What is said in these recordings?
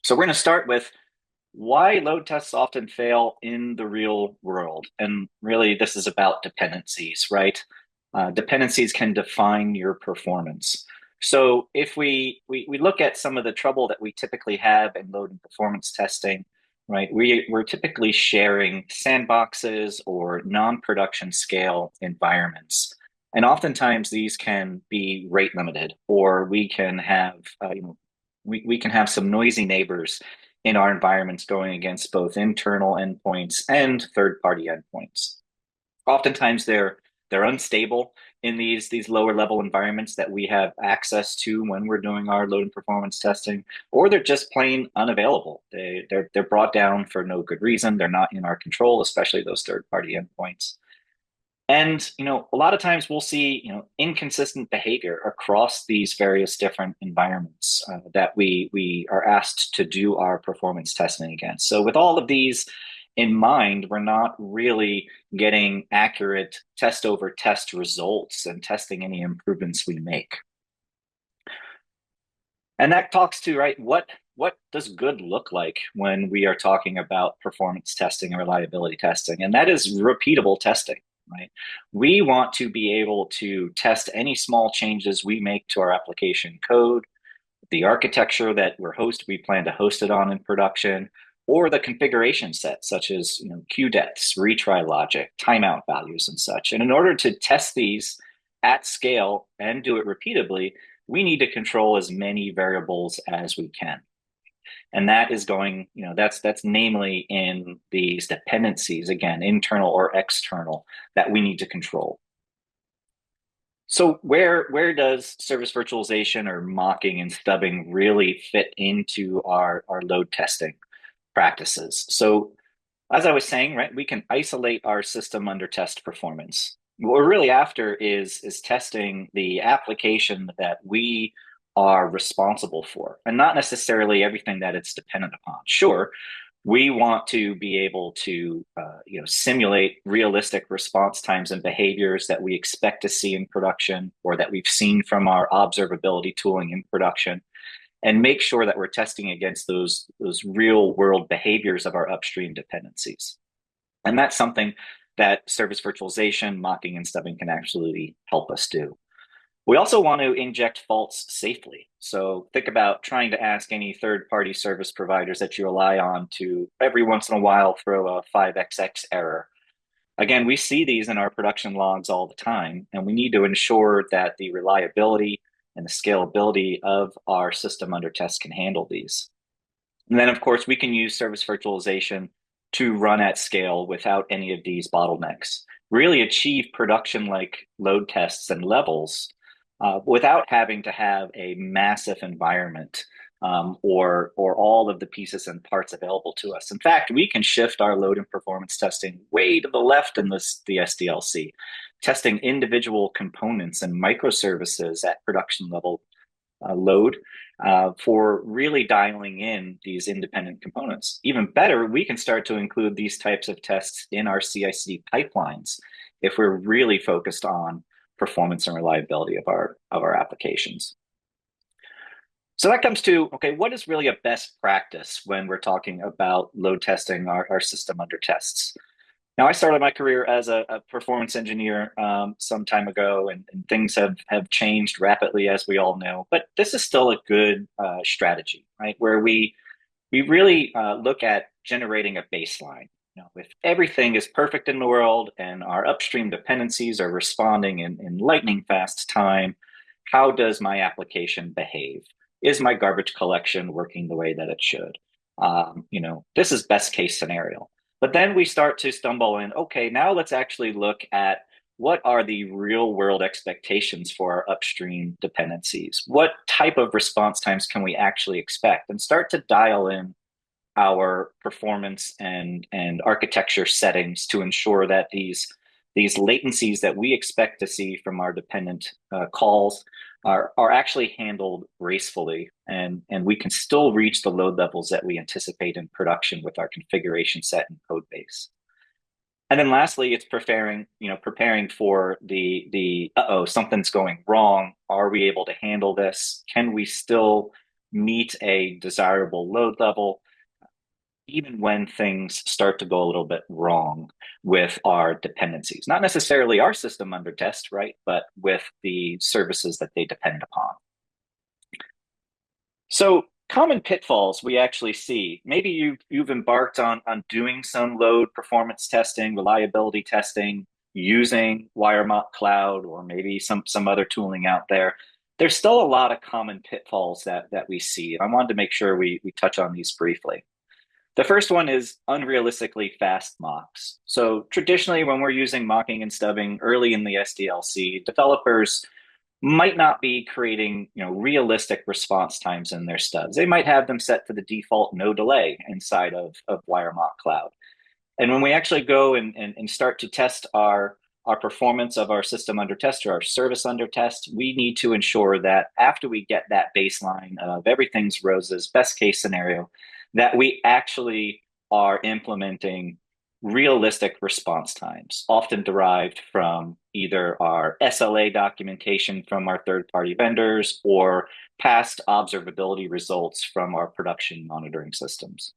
So we're going to start with why load tests often fail in the real world. And really, this is about dependencies, right? Dependencies can define your performance. So if we look at some of the trouble that we typically have in load and performance testing, right? We're typically sharing sandboxes or non-production scale environments. And oftentimes these can be rate limited, or we can have, we can have some noisy neighbors in our environments going against both internal endpoints and third-party endpoints. Oftentimes they're unstable in these lower level environments that we have access to when we're doing our load and performance testing, or they're just plain unavailable. They're brought down for no good reason. They're not in our control, especially those third-party endpoints. And a lot of times we'll see inconsistent behavior across these various different environments that we are asked to do our performance testing against. So with all of these in mind, we're not really getting accurate test over test results and testing any improvements we make. And that talks to, right, what does good look like when we are talking about performance testing and reliability testing? And that is repeatable testing, right? We want to be able to test any small changes we make to our application code, the architecture that we plan to host it on in production, or the configuration set, such as queue depths, retry logic, timeout values, and such. And in order to test these at scale and do it repeatably, we need to control as many variables as we can. And that is going, that's namely in these dependencies, again, internal or external, that we need to control. So where does service virtualization or mocking and stubbing really fit into our load testing practices? So as I was saying, right, we can isolate our system under test performance. What we're really after is testing the application that we are responsible for, and not necessarily everything that it's dependent upon. Sure, we want to be able to simulate realistic response times and behaviors that we expect to see in production or that we've seen from our observability tooling in production, and make sure that we're testing against those real world behaviors of our upstream dependencies. And that's something that service virtualization, mocking, and stubbing can absolutely help us do. We also want to inject faults safely. So think about trying to ask any third-party service providers that you rely on to every once in a while throw a 5xx error. Again, we see these in our production logs all the time, and we need to ensure that the reliability and the scalability of our system under test can handle these. And then, of course, we can use service virtualization to run at scale without any of these bottlenecks, really achieve production-like load tests and levels without having to have a massive environment or all of the pieces and parts available to us. In fact, we can shift our load and performance testing way to the left in the SDLC, testing individual components and microservices at production level load for really dialing in these independent components. Even better, we can start to include these types of tests in our CI/CD pipelines if we're really focused on performance and reliability of our applications. So that comes to, okay, what is really a best practice when we're talking about load testing our system under tests? Now, I started my career as a performance engineer some time ago, and things have changed rapidly, as we all know. But this is still a good strategy, right? Where we really look at generating a baseline. If everything is perfect in the world and our upstream dependencies are responding in lightning fast time, how does my application behave? Is my garbage collection working the way that it should? This is best case scenario. But then we start to stumble in, okay, now let's actually look at what are the real world expectations for our upstream dependencies? What type of response times can we actually expect? And start to dial in our performance and architecture settings to ensure that these latencies that we expect to see from our dependent calls are actually handled gracefully, and we can still reach the load levels that we anticipate in production with our configuration set and code base. And then lastly, it's preparing for the something's going wrong. Are we able to handle this? Can we still meet a desirable load level, even when things start to go a little bit wrong with our dependencies. Not necessarily our system under test, right? But with the services that they depend upon. So common pitfalls we actually see. Maybe you've embarked on doing some load performance testing, reliability testing using WireMock Cloud or maybe some other tooling out there. There's still a lot of common pitfalls that we see. I wanted to make sure we touch on these briefly. The first one is unrealistically fast mocks. So traditionally, when we're using mocking and stubbing early in the SDLC, developers might not be creating realistic response times in their stubs. They might have them set to the default no delay inside of WireMock Cloud. And when we actually go and start to test our performance of our system under test or our service under test, we need to ensure that after we get that baseline of everything's roses, best case scenario, that we actually are implementing realistic response times, often derived from either our SLA documentation from our third-party vendors or past observability results from our production monitoring systems.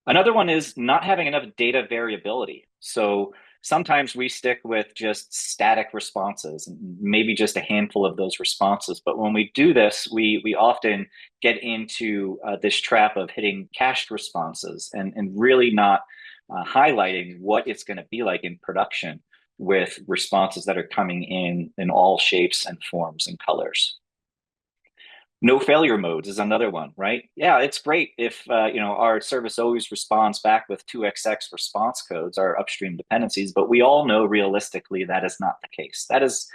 Another one is not having enough data variability. So sometimes we stick with just static responses, and maybe just a handful of those responses. But when we do this, we often get into this trap of hitting cached responses and really not highlighting what it's going to be like in production with responses that are coming in all shapes and forms and colors. No failure modes is another one, right? Yeah, it's great if our service always responds back with 2xx response codes, our upstream dependencies, but we all know realistically that is not the case. That is,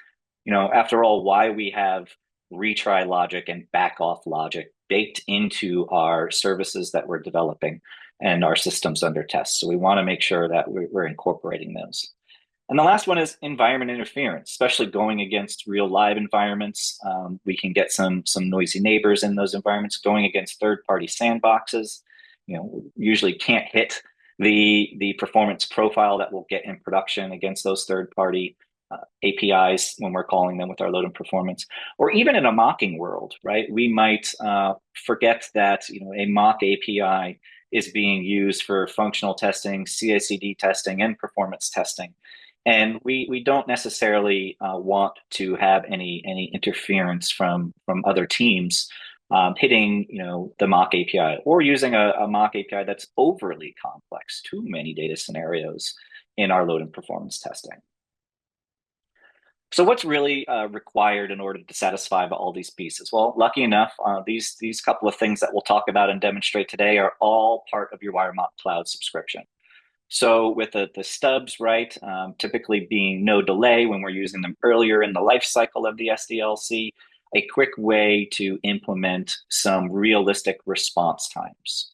after all, why we have retry logic and back off logic baked into our services that we're developing and our systems under test. So we want to make sure that we're incorporating those. And the last one is environment interference, especially going against real live environments. We can get some noisy neighbors in those environments. Going against third-party sandboxes, usually can't hit the performance profile that we'll get in production against those third-party APIs when we're calling them with our load and performance. Or even in a mocking world, right? We might forget that a mock API is being used for functional testing, CI/CD testing, and performance testing. And we don't necessarily want to have any interference from other teams hitting the mock API or using a mock API that's overly complex, too many data scenarios in our load and performance testing. So what's really required in order to satisfy all these pieces? Well, lucky enough, these couple of things that we'll talk about and demonstrate today are all part of your WireMock Cloud subscription. So with the stubs, right, typically being no delay when we're using them earlier in the life cycle of the SDLC, a quick way to implement some realistic response times.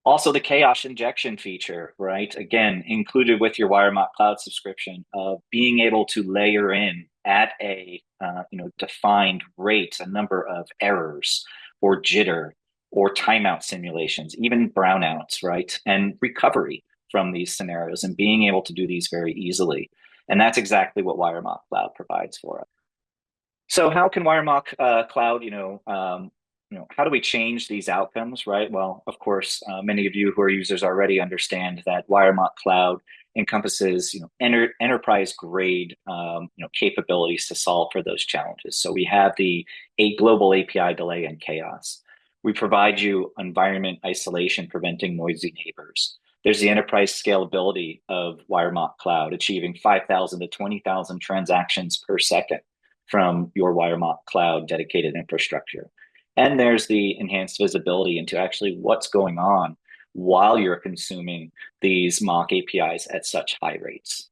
Also, the chaos injection feature, right, again, included with your WireMock Cloud subscription of being able to layer in at a defined rate a number of errors or jitter or timeout simulations, even brownouts, right, and recovery from these scenarios and being able to do these very easily. And that's exactly what WireMock Cloud provides for us. So how can WireMock Cloud, how do we change these outcomes, right? Well, of course, many of you who are users already understand that WireMock Cloud encompasses, enterprise grade, capabilities to solve for those challenges. So we have a global API delay and chaos. We provide you environment isolation, preventing noisy neighbors. There's the enterprise scalability of WireMock Cloud, achieving 5,000 to 20,000 transactions per second from your WireMock Cloud dedicated infrastructure. And there's the enhanced visibility into actually what's going on while you're consuming these mock APIs at such high rates.